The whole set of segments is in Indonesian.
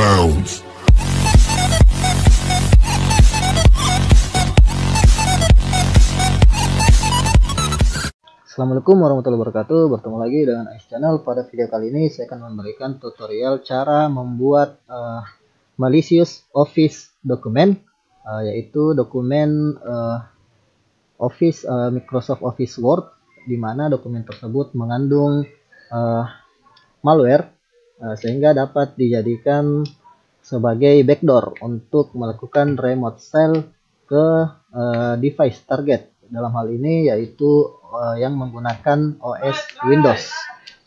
bounds. Assalamualaikum warahmatullahi wabarakatuh. Bertemu lagi dengan Ais Channel. Pada video kali ini saya akan memberikan tutorial cara membuat malicious office dokumen, yaitu dokumen Office Microsoft Office Word, di mana dokumen tersebut mengandung malware, sehingga dapat dijadikan sebagai backdoor untuk melakukan remote shell ke device target. Dalam hal ini yaitu yang menggunakan OS Windows.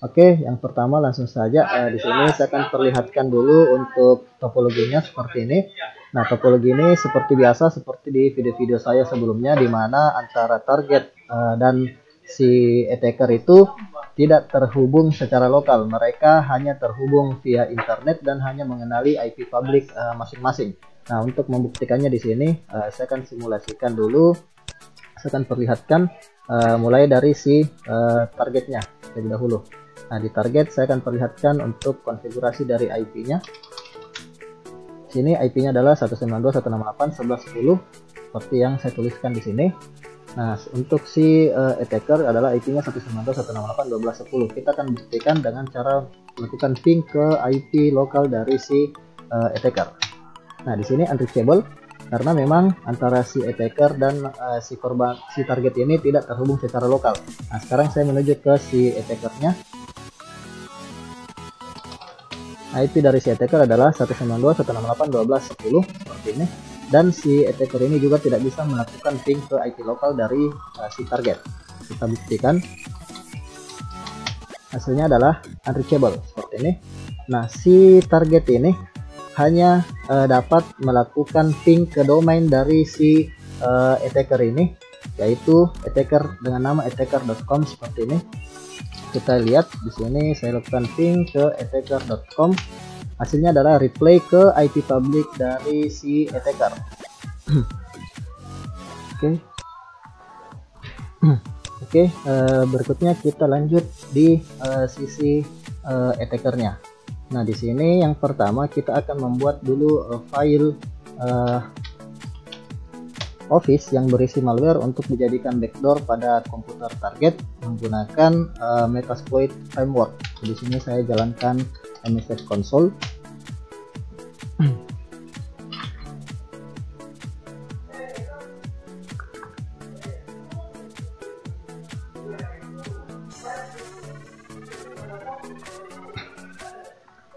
Oke, yang pertama langsung saja di sini saya akan perlihatkan dulu untuk topologinya seperti ini. Nah, topologi ini seperti biasa, seperti di video-video saya sebelumnya, di mana antara target dan si attacker itu tidak terhubung secara lokal. Mereka hanya terhubung via internet dan hanya mengenali IP publik masing-masing. Nah, untuk membuktikannya di sini saya akan simulasikan dulu. Saya akan perlihatkan mulai dari si targetnya terlebih dahulu. Nah, di target saya akan perlihatkan untuk konfigurasi dari IP-nya. Sini IP-nya adalah 192.168.11.10 seperti yang saya tuliskan di sini. Nah, untuk si attacker adalah IP-nya 192.168.12.10. Kita akan buktikan dengan cara melakukan ping ke IP lokal dari si attacker. Nah, di sini unreachable karena memang antara si attacker dan si korban, si target ini tidak terhubung secara lokal. Nah, sekarang saya menuju ke si attackernya. IP dari si attacker adalah 192.168.12.10 seperti ini, dan si attacker ini juga tidak bisa melakukan ping ke IP lokal dari si target. Kita buktikan, hasilnya adalah unreachable seperti ini. Nah, si target ini hanya dapat melakukan ping ke domain dari si attacker ini, yaitu attacker dengan nama attacker.com seperti ini. Kita lihat di sini saya lakukan ping ke attacker.com. Hasilnya adalah replay ke IP public dari si attacker. Oke, berikutnya kita lanjut di sisi attackernya. Nah, di sini yang pertama kita akan membuat dulu file Office yang berisi malware untuk dijadikan backdoor pada komputer target menggunakan Metasploit framework. Di sini saya jalankan MS Console.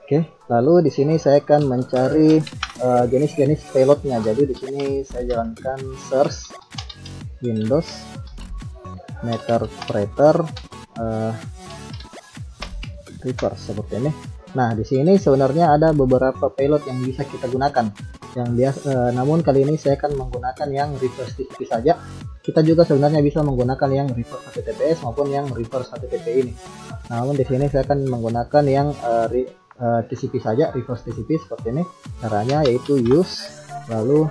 Oke, lalu di sini saya akan mencari jenis-jenis payloadnya. Jadi di sini saya jalankan search Windows Meterpreter reverse seperti ini. Nah, di sini sebenarnya ada beberapa payload yang bisa kita gunakan. Yang biasa, namun kali ini saya akan menggunakan yang reverse TCP saja. Kita juga sebenarnya bisa menggunakan yang reverse HTTPS maupun yang reverse HTTP ini. Namun di sini saya akan menggunakan yang TCP saja, reverse TCP seperti ini. Caranya yaitu use, lalu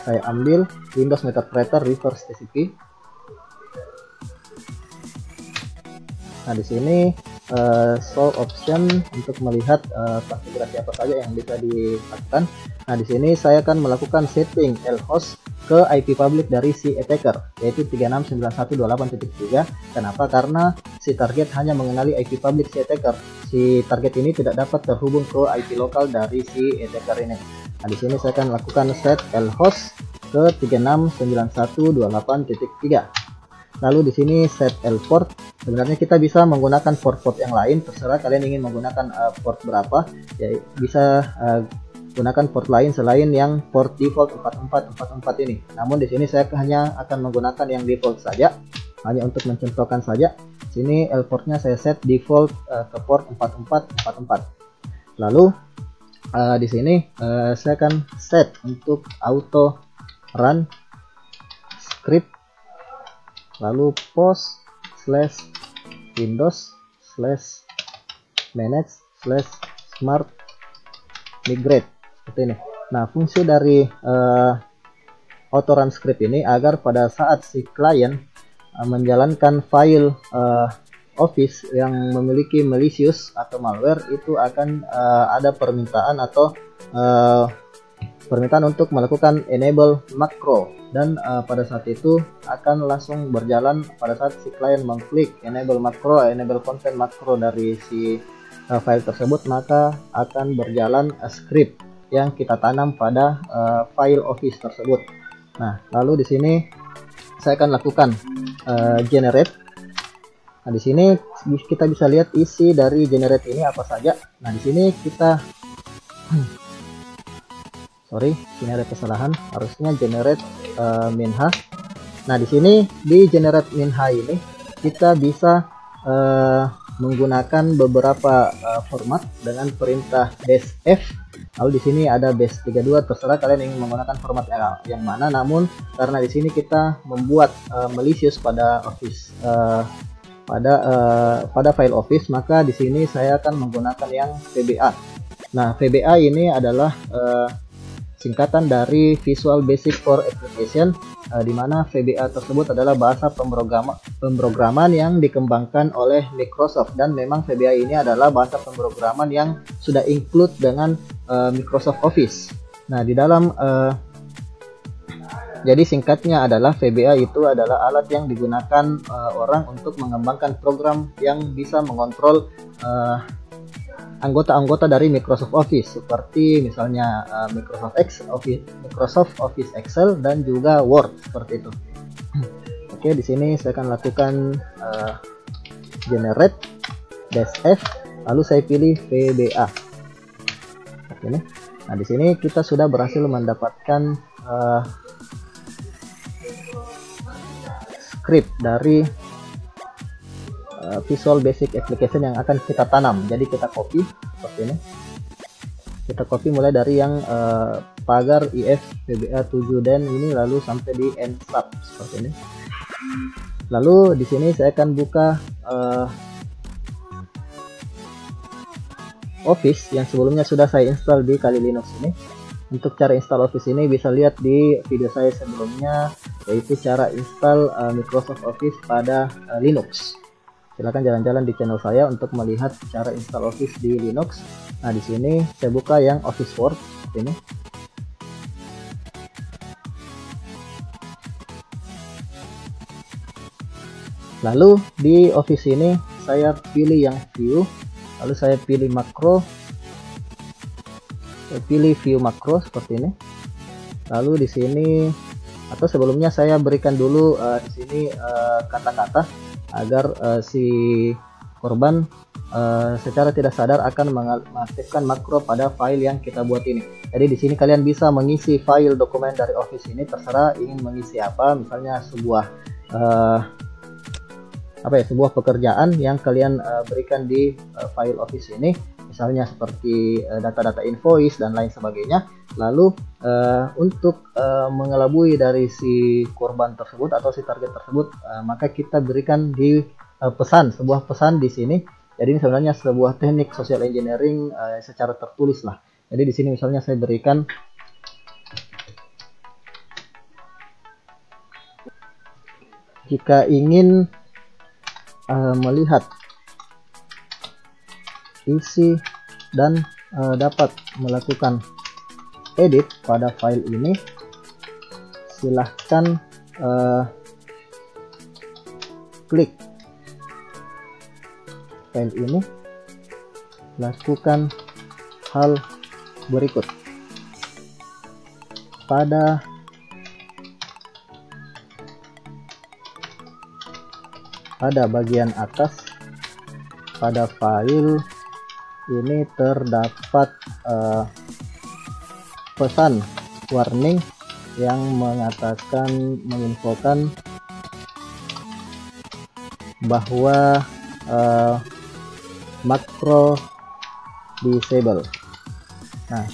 saya ambil Windows Meterpreter reverse TCP. Nah, di sini show option untuk melihat konfigurasi apa saja yang bisa dilakukan. Nah, di sini saya akan melakukan setting lhost ke IP public dari si attacker, yaitu 369128.3. Kenapa? Karena si target hanya mengenali IP public si attacker. Si target ini tidak dapat terhubung ke IP lokal dari si attacker ini. Nah, di sini saya akan lakukan set lhost ke 369128.3. Lalu di sini set lport. Sebenarnya kita bisa menggunakan port-port yang lain, terserah kalian ingin menggunakan port berapa. Ya, bisa gunakan port lain selain yang port default 4444 ini. Namun di sini saya hanya akan menggunakan yang default saja, hanya untuk mencontohkan saja. Sini lportnya saya set default ke port 4444. Lalu di sini saya akan set untuk auto run script, lalu post /windows /manage /smart migrate seperti ini. Nah, fungsi dari auto run script ini agar pada saat si klien menjalankan file Office yang memiliki malicious atau malware itu akan ada permintaan atau permintaan untuk melakukan enable makro, dan pada saat itu akan langsung berjalan pada saat si klien mengklik enable makro, enable content makro dari si file tersebut, maka akan berjalan script yang kita tanam pada file Office tersebut. Nah, lalu di sini saya akan lakukan generate. Nah, di sini kita bisa lihat isi dari generate ini apa saja. Nah, di sini kita sini ada kesalahan, harusnya generate minha. Nah, di sini di generate minha ini kita bisa menggunakan beberapa format dengan perintah -f. Lalu di sini ada base32, terserah kalian ingin menggunakan format yang mana. Namun karena di sini kita membuat malicious pada Office pada file Office, maka di sini saya akan menggunakan yang VBA. Nah, VBA ini adalah singkatan dari Visual Basic for Application, di mana VBA tersebut adalah bahasa pemrograman yang dikembangkan oleh Microsoft, dan memang VBA ini adalah bahasa pemrograman yang sudah include dengan Microsoft Office. Nah, di dalam jadi singkatnya adalah VBA itu adalah alat yang digunakan orang untuk mengembangkan program yang bisa mengontrol anggota-anggota dari Microsoft Office, seperti misalnya Microsoft Office Excel dan juga Word, seperti itu. Oke, di sini saya akan lakukan generate -f, lalu saya pilih VBA. Oke, nah di sini kita sudah berhasil mendapatkan script dari Visual Basic Application yang akan kita tanam. Jadi kita copy seperti ini. Kita copy mulai dari yang pagar if VBA 7 dan ini, lalu sampai di end sub seperti ini. Lalu di sini saya akan buka Office yang sebelumnya sudah saya install di Kali Linux ini. Untuk cara install Office ini bisa lihat di video saya sebelumnya, yaitu cara install Microsoft Office pada Linux. Silahkan jalan-jalan di channel saya untuk melihat cara install Office di Linux. Nah, di sini saya buka yang Office Word ini. Lalu di Office ini saya pilih yang View, lalu saya pilih Makro. Saya pilih View Makro seperti ini. Lalu di sini, atau sebelumnya saya berikan dulu di sini kata-kata agar si korban secara tidak sadar akan mengaktifkan makro pada file yang kita buat ini. Jadi di sini kalian bisa mengisi file dokumen dari Office ini, terserah ingin mengisi apa, misalnya sebuah sebuah pekerjaan yang kalian berikan di file Office ini, misalnya seperti data-data invoice dan lain sebagainya. Lalu untuk mengelabui dari si korban tersebut atau si target tersebut, maka kita berikan di sebuah pesan di sini. Jadi ini sebenarnya sebuah teknik social engineering secara tertulis lah. Jadi di sini misalnya saya berikan jika ingin melihat isi dan dapat melakukan edit pada file ini, silahkan klik file ini, lakukan hal berikut. Pada bagian atas pada file ini terdapat pesan warning yang menginfokan bahwa makro disable. Nah,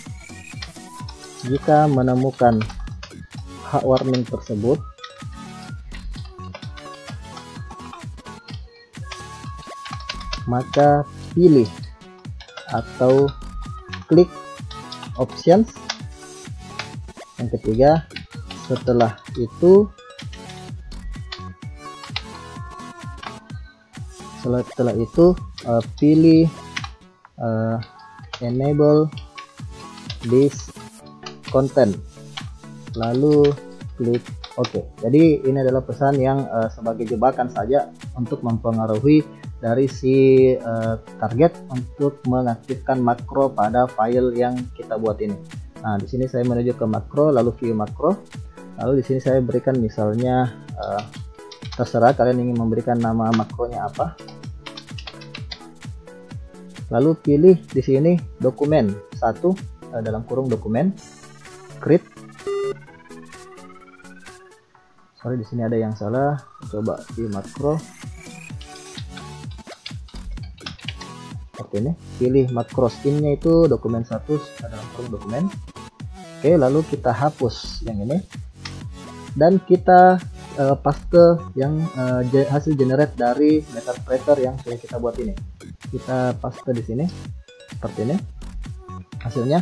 jika menemukan warning tersebut, maka pilih atau klik options. Yang ketiga, setelah Setelah itu pilih enable this content, lalu klik OK. Jadi ini adalah pesan yang sebagai jebakan saja untuk mempengaruhi dari si target untuk mengaktifkan makro pada file yang kita buat ini. Nah, di sini saya menuju ke makro, lalu view makro, lalu di sini saya berikan misalnya terserah kalian ingin memberikan nama makronya apa. Lalu pilih di sini dokumen 1 dalam kurung dokumen create. Sorry, di sini ada yang salah. Coba view makro. Seperti ini, pilih makro skinnya itu dokumen 1 dalam kurung dokumen. Oke, lalu kita hapus yang ini dan kita paste yang hasil generate dari Meterpreter yang sudah kita buat ini. Kita paste di sini seperti ini hasilnya,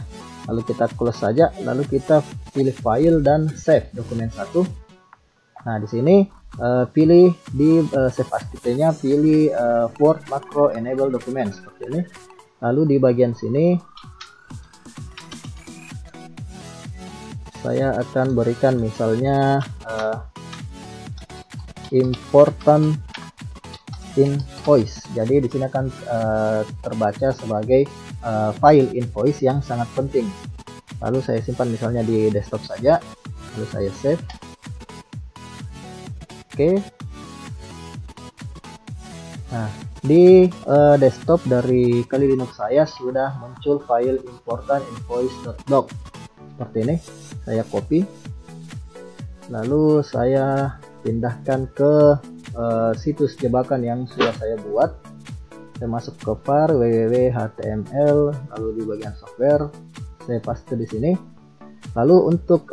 lalu kita close saja, lalu kita pilih file dan save dokumen 1. Nah, di sini pilih di save as nya, pilih Word macro enable document seperti ini. Lalu di bagian sini saya akan berikan misalnya important invoice. Jadi di sini akan terbaca sebagai file invoice yang sangat penting. Lalu saya simpan misalnya di desktop saja, lalu saya save. Oke. Nah, di desktop dari Kali Linux saya sudah muncul file important invoice.doc seperti ini. Saya copy, lalu saya pindahkan ke situs jebakan yang sudah saya buat. Saya masuk ke var www.html, lalu di bagian software saya paste di sini. Lalu untuk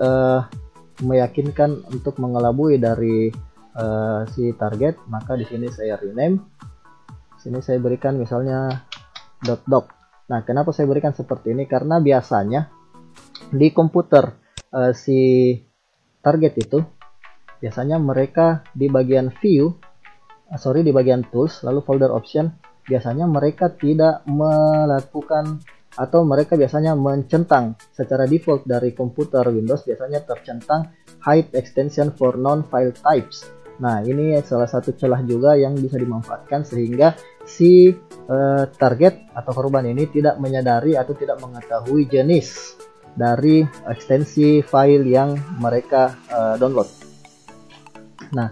meyakinkan untuk mengelabui dari si target, maka di sini saya rename. Sini saya berikan misalnya .doc. Nah, kenapa saya berikan seperti ini? Karena biasanya di komputer si target itu biasanya mereka di bagian view, di bagian tools, lalu folder option, biasanya mereka tidak melakukan atau mereka biasanya mencentang secara default dari komputer Windows, biasanya tercentang hide extension for non-file types. Nah, ini salah satu celah juga yang bisa dimanfaatkan sehingga si target atau korban ini tidak menyadari atau tidak mengetahui jenis dari ekstensi file yang mereka download. Nah,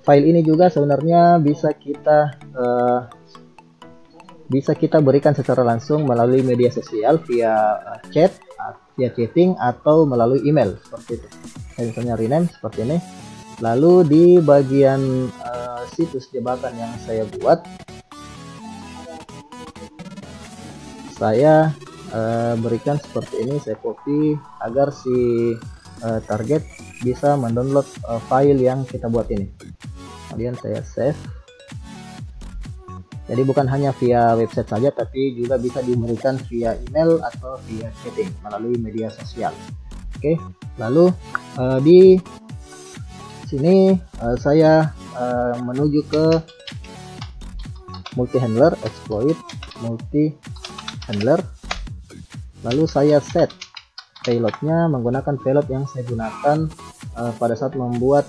file ini juga sebenarnya bisa kita berikan secara langsung melalui media sosial via chat, via chatting, atau melalui email seperti itu. Saya misalnya rename seperti ini. Lalu di bagian situs jebakan yang saya buat, saya berikan seperti ini. Saya copy agar si target bisa mendownload file yang kita buat ini. Kemudian saya save. Jadi bukan hanya via website saja, tapi juga bisa diberikan via email atau via chatting melalui media sosial. Oke, lalu di sini saya menuju ke multi handler, exploit multi handler. Lalu saya set payloadnya menggunakan payload yang saya gunakan pada saat membuat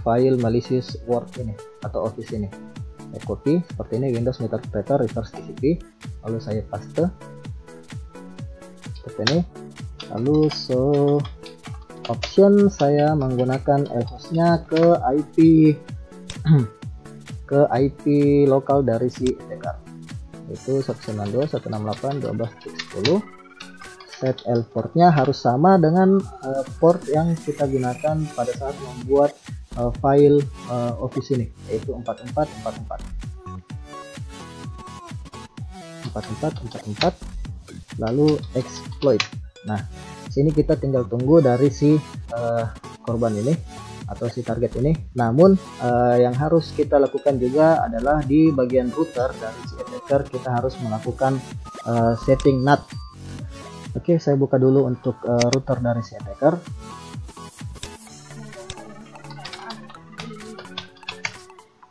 file malicious word ini atau office ini. Saya copy seperti ini, Windows Meterpreter reverse TCP, lalu saya paste seperti ini. Lalu option saya menggunakan lhostnya ke IP lokal dari si attacker, yaitu 192.168.12.10. Set L portnya harus sama dengan port yang kita gunakan pada saat membuat file office ini, yaitu 4444. Lalu exploit. Nah, sini kita tinggal tunggu dari si korban ini atau si target ini. Namun yang harus kita lakukan juga adalah di bagian router dari si attacker, kita harus melakukan setting NAT. Oke, saya buka dulu untuk router dari si attacker.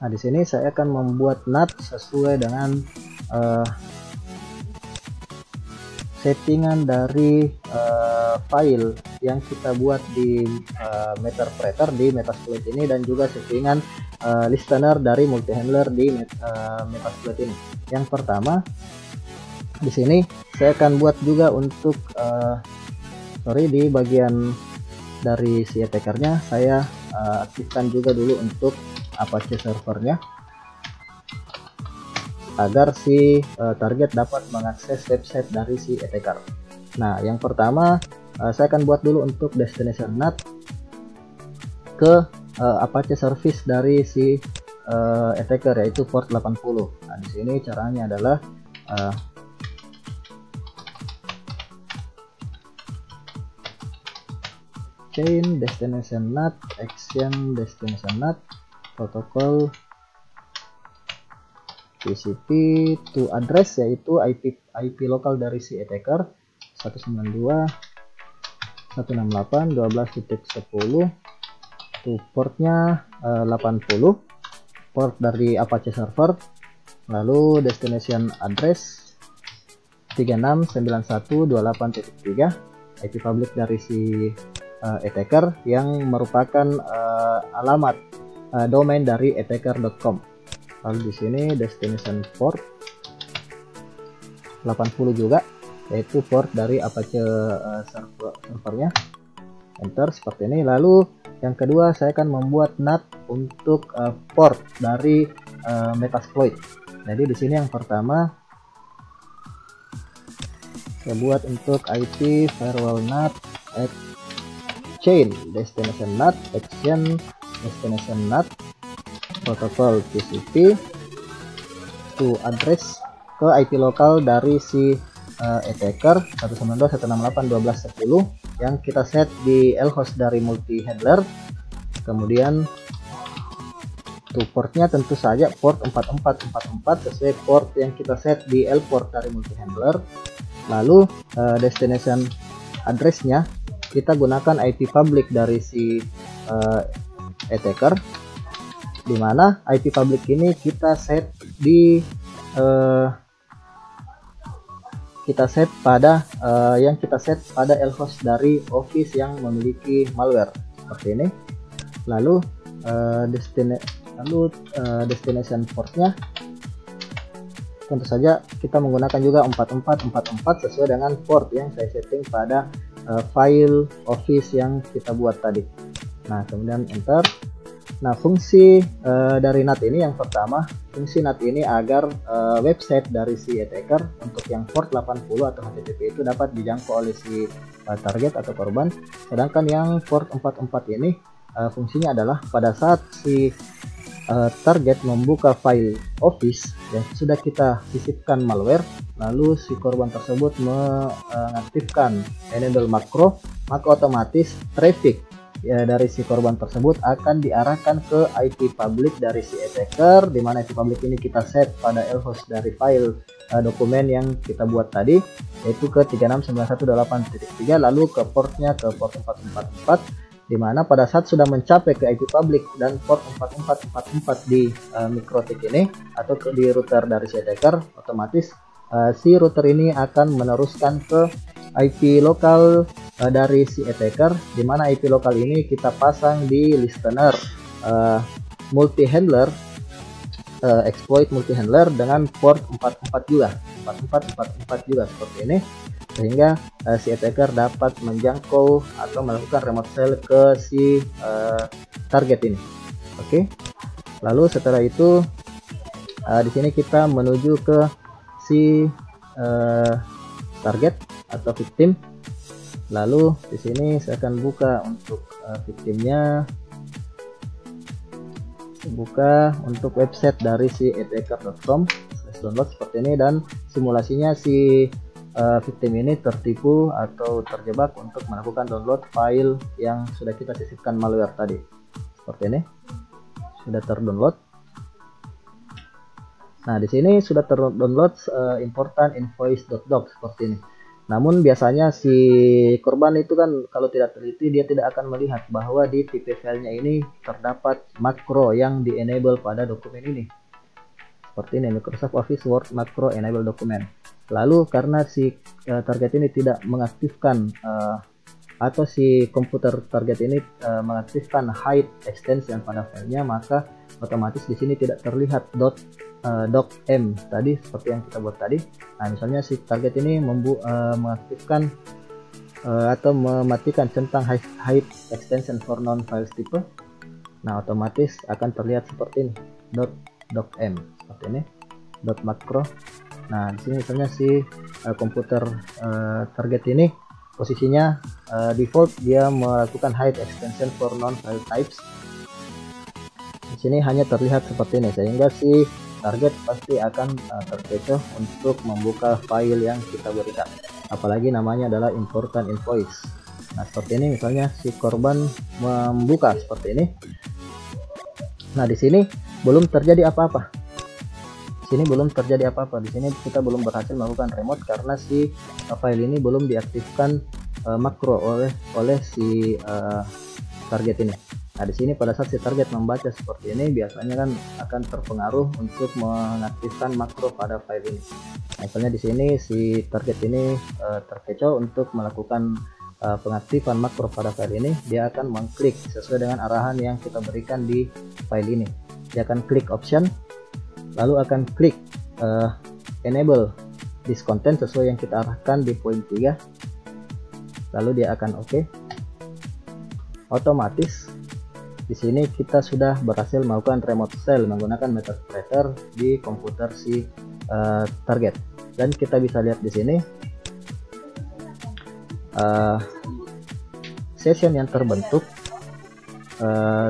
Nah, di sini saya akan membuat NAT sesuai dengan settingan dari file yang kita buat di Meterpreter di Metasploit ini, dan juga settingan listener dari multi-handler di Metasploit ini. Yang pertama, di sini saya akan buat juga untuk di bagian dari si attackernya saya aktifkan juga dulu untuk Apache servernya, agar si target dapat mengakses website dari si attacker. Nah, yang pertama saya akan buat dulu untuk destination NAT ke Apache service dari si attacker, yaitu port 80. Nah, di sini caranya adalah chain destination NAT action destination NAT protokol TCP to address, yaitu IP lokal dari si attacker 192.168.12.10, to portnya 80, port dari Apache server, lalu destination address 369128.3, IP public dari si attacker yang merupakan alamat domain dari attacker.com. Lalu di sini destination port 80 juga, yaitu port dari Apache servernya. Enter seperti ini. Lalu yang kedua, saya akan membuat NAT untuk port dari Metasploit. Jadi di sini yang pertama saya buat untuk IP firewall NAT at chain destination NAT action destination NAT protokol TCP to address ke IP lokal dari si attacker 192.168.12.10 yang kita set di lhost dari multi handler. Kemudian to portnya tentu saja port 4444 sesuai port yang kita set di L port dari multi handler. Lalu destination addressnya kita gunakan IP public dari si attacker, dimana IP public ini kita set di pada lhost dari Office yang memiliki malware seperti ini. Lalu destination portnya tentu saja kita menggunakan juga 4444 sesuai dengan port yang saya setting pada file Office yang kita buat tadi. Nah, kemudian enter. Nah, fungsi dari NAT ini yang pertama, fungsi NAT ini agar website dari si attacker untuk yang port 80 atau HTTP itu dapat dijangkau oleh si target atau korban. Sedangkan yang port 44 ini fungsinya adalah pada saat si target membuka file Office yang sudah kita sisipkan malware, lalu si korban tersebut mengaktifkan enable makro, maka otomatis traffic dari si korban tersebut akan diarahkan ke IP public dari si attacker, di mana IP public ini kita set pada lhost dari file dokumen yang kita buat tadi, yaitu ke 3691.8.3, lalu ke portnya ke port 4444, di mana pada saat sudah mencapai ke IP public dan port 4444 di mikrotik ini atau di router dari si attacker, otomatis si router ini akan meneruskan ke IP lokal dari si attacker, di mana IP lokal ini kita pasang di listener multi handler, exploit multi handler dengan port 44 juga, 4444 juga seperti ini, sehingga si attacker dapat menjangkau atau melakukan remote shell ke si target ini. Oke. Lalu setelah itu di sini kita menuju ke si target atau victim. Lalu di sini saya akan buka untuk victimnya, buka untuk website dari si attacker.com /download seperti ini, dan simulasinya si victim ini tertipu atau terjebak untuk melakukan download file yang sudah kita sisipkan malware tadi. Seperti ini sudah terdownload. Nah, di sini sudah terdownload important invoice.doc seperti ini. Namun biasanya si korban itu kan kalau tidak teliti dia tidak akan melihat bahwa di tipe filenya ini terdapat makro yang di enable pada dokumen ini. Seperti ini, Microsoft Office Word Macro Enable Document. Lalu karena si target ini tidak mengaktifkan atau si komputer target ini mengaktifkan hide extension pada filenya, maka otomatis di sini tidak terlihat .docm tadi seperti yang kita buat tadi. Nah, misalnya si target ini mengaktifkan atau mematikan centang hide extension for non files type. Nah, otomatis akan terlihat seperti ini, .docm seperti ini, .macro. Nah, di sini misalnya si komputer target ini posisinya default dia melakukan hide extension for non file types. Di sini hanya terlihat seperti ini, sehingga si target pasti akan terkecoh untuk membuka file yang kita berikan, apalagi namanya adalah important invoice. Nah, seperti ini misalnya si korban membuka seperti ini. Nah, di sini belum terjadi apa-apa. Di sini belum terjadi apa-apa. Di sini kita belum berhasil melakukan remote karena si file ini belum diaktifkan makro oleh si target ini. Nah, di sini pada saat si target membaca seperti ini, biasanya kan akan terpengaruh untuk mengaktifkan makro pada file ini. Nah, misalnya di sini si target ini terkecoh untuk melakukan pengaktifan makro pada file ini. Dia akan mengklik sesuai dengan arahan yang kita berikan di file ini. Dia akan klik option, lalu akan klik enable this content sesuai yang kita arahkan di poin 3. Lalu dia akan oke. Otomatis di sini kita sudah berhasil melakukan remote shell menggunakan MetaTrader di komputer si target. Dan kita bisa lihat di sini session yang terbentuk,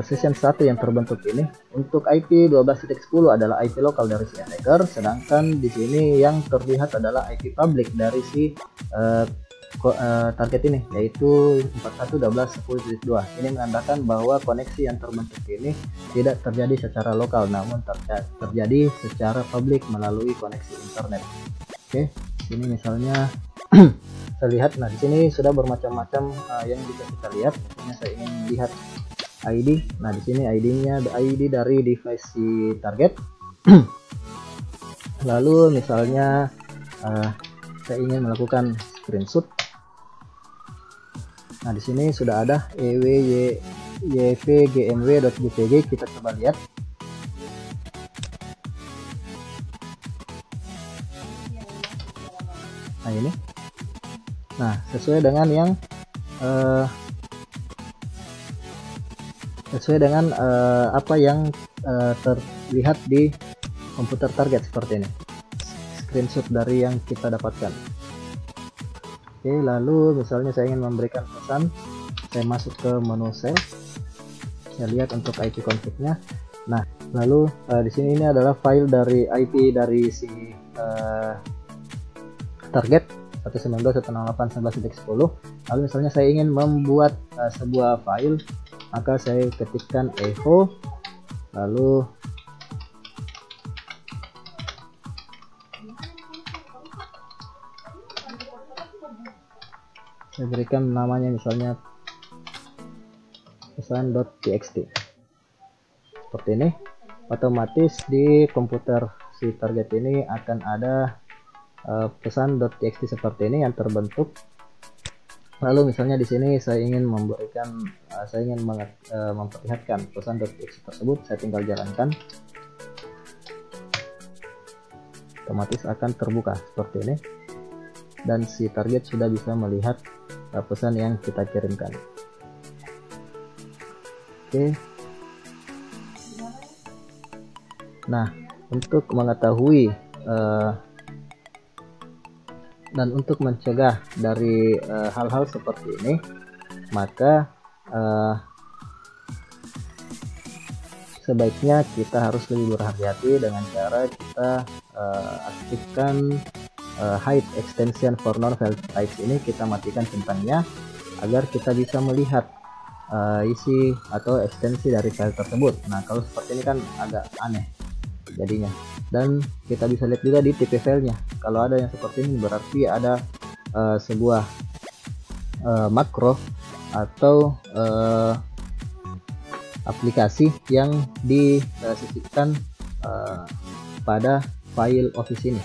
session 1 yang terbentuk ini untuk IP 12.10 adalah IP lokal dari si attacker, sedangkan di sini yang terlihat adalah IP public dari si target ini, yaitu 41.12.10.2. Ini menandakan bahwa koneksi yang terbentuk ini tidak terjadi secara lokal, namun terjadi secara publik melalui koneksi internet. Oke, ini misalnya terlihat. Nah, di sini sudah bermacam-macam yang bisa kita lihat. Misalnya saya ingin lihat ID. Nah, di sini ID-nya ID dari device si target. Lalu misalnya saya ingin melakukan screenshot. Nah, di sini sudah ada yvgmw.jpg. Kita coba lihat. Nah, ini. Nah, sesuai dengan yang apa yang terlihat di komputer target seperti ini. Screenshot dari yang kita dapatkan. Oke, lalu misalnya saya ingin memberikan pesan, saya masuk ke menu shell, saya lihat untuk IP config-nya. Nah, lalu di sini ini adalah file dari IP dari si target 192.168.11.10. Lalu misalnya saya ingin membuat sebuah file, maka saya ketikkan echo, lalu saya berikan namanya misalnya pesan.txt. Seperti ini, otomatis di komputer si target ini akan ada pesan.txt seperti ini yang terbentuk. Lalu misalnya di sini saya ingin memberikan memperlihatkan pesan.txt tersebut, saya tinggal jalankan, otomatis akan terbuka seperti ini, dan si target sudah bisa melihat pesan yang kita kirimkan. Oke. Nah, untuk mengetahui dan untuk mencegah dari hal-hal seperti ini, maka sebaiknya kita harus lebih berhati-hati dengan cara kita aktifkan hide extension for non-file types ini. Kita matikan centangnya agar kita bisa melihat isi atau ekstensi dari file tersebut. Nah, kalau seperti ini kan agak aneh jadinya. Dan kita bisa lihat juga di tipe filenya, kalau ada yang seperti ini berarti ada sebuah makro atau aplikasi yang disisipkan pada file Office ini.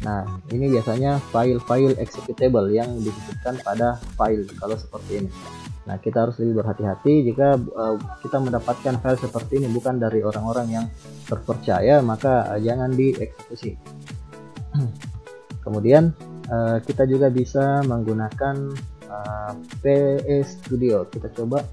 Nah, ini biasanya file-file executable yang disisipkan pada file kalau seperti ini. Nah, kita harus lebih berhati-hati jika kita mendapatkan file seperti ini bukan dari orang-orang yang terpercaya, maka jangan dieksekusi. Kemudian kita juga bisa menggunakan PE Studio. Kita coba.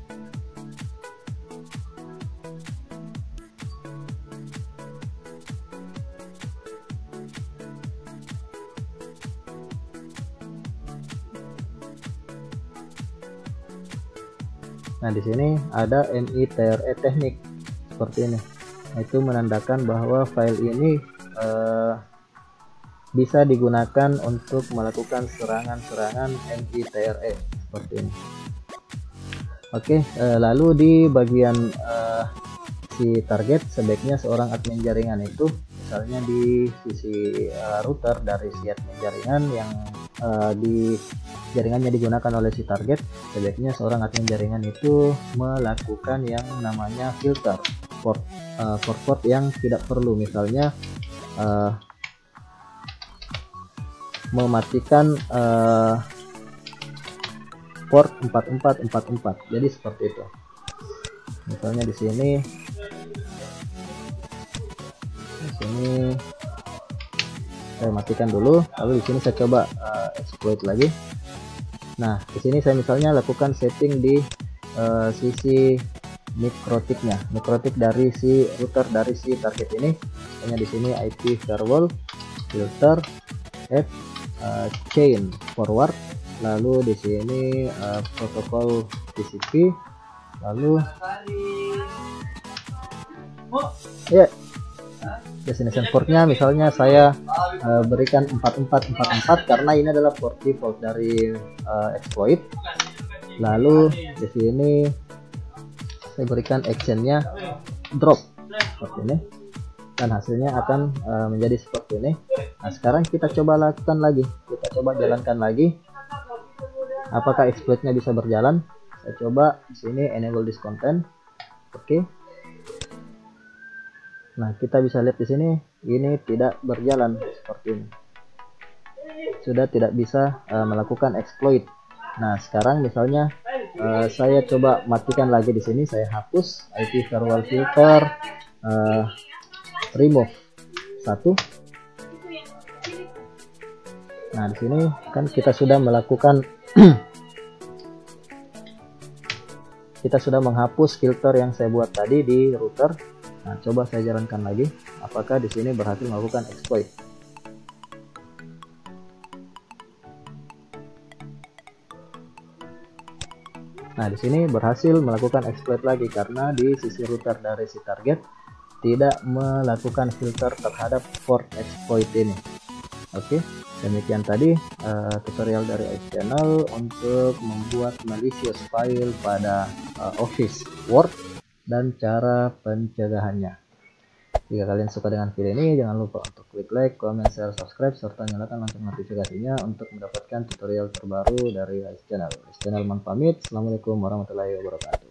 Nah, di sini ada MITRE teknik seperti ini. Nah, itu menandakan bahwa file ini bisa digunakan untuk melakukan serangan-serangan MITRE seperti ini. Oke, lalu di bagian si target, sebaiknya seorang admin jaringan itu, misalnya di sisi router dari si admin jaringan yang di jaringannya digunakan oleh si target, sebaiknya seorang admin jaringan itu melakukan yang namanya filter port yang tidak perlu, misalnya mematikan port 4444. Jadi seperti itu. Misalnya di sini saya matikan dulu, lalu di sini saya coba exploit lagi. Nah, di sini saya misalnya lakukan setting di sisi mikrotik dari si router dari si target ini. Misalnya di sini IP firewall filter chain forward, lalu di sini protokol TCP, lalu destination portnya misalnya saya berikan 4444 karena ini adalah port default dari exploit. Lalu di sini saya berikan actionnya drop seperti ini, dan hasilnya akan menjadi seperti ini. Nah, sekarang kita coba lakukan lagi, kita coba jalankan lagi apakah exploitnya bisa berjalan. Saya coba di sini enable this content. Oke. Nah, kita bisa lihat di sini ini tidak berjalan seperti ini, sudah tidak bisa melakukan exploit. Nah, sekarang misalnya saya coba matikan lagi di sini, saya hapus IP firewall filter, remove 1. Nah, di sini kan kita sudah melakukan kita sudah menghapus filter yang saya buat tadi di router. Nah, coba saya jalankan lagi apakah di sini berhasil melakukan exploit. Nah, di sini berhasil melakukan exploit lagi karena di sisi router dari si target tidak melakukan filter terhadap port exploit ini. Oke, demikian tadi tutorial dari iChannel untuk membuat malicious file pada Office Word dan cara pencegahannya. Jika kalian suka dengan video ini, jangan lupa untuk klik like, comment, share, subscribe, serta nyalakan lonceng notifikasinya untuk mendapatkan tutorial terbaru dari iChannel. iChannel pamit. Assalamualaikum warahmatullahi wabarakatuh.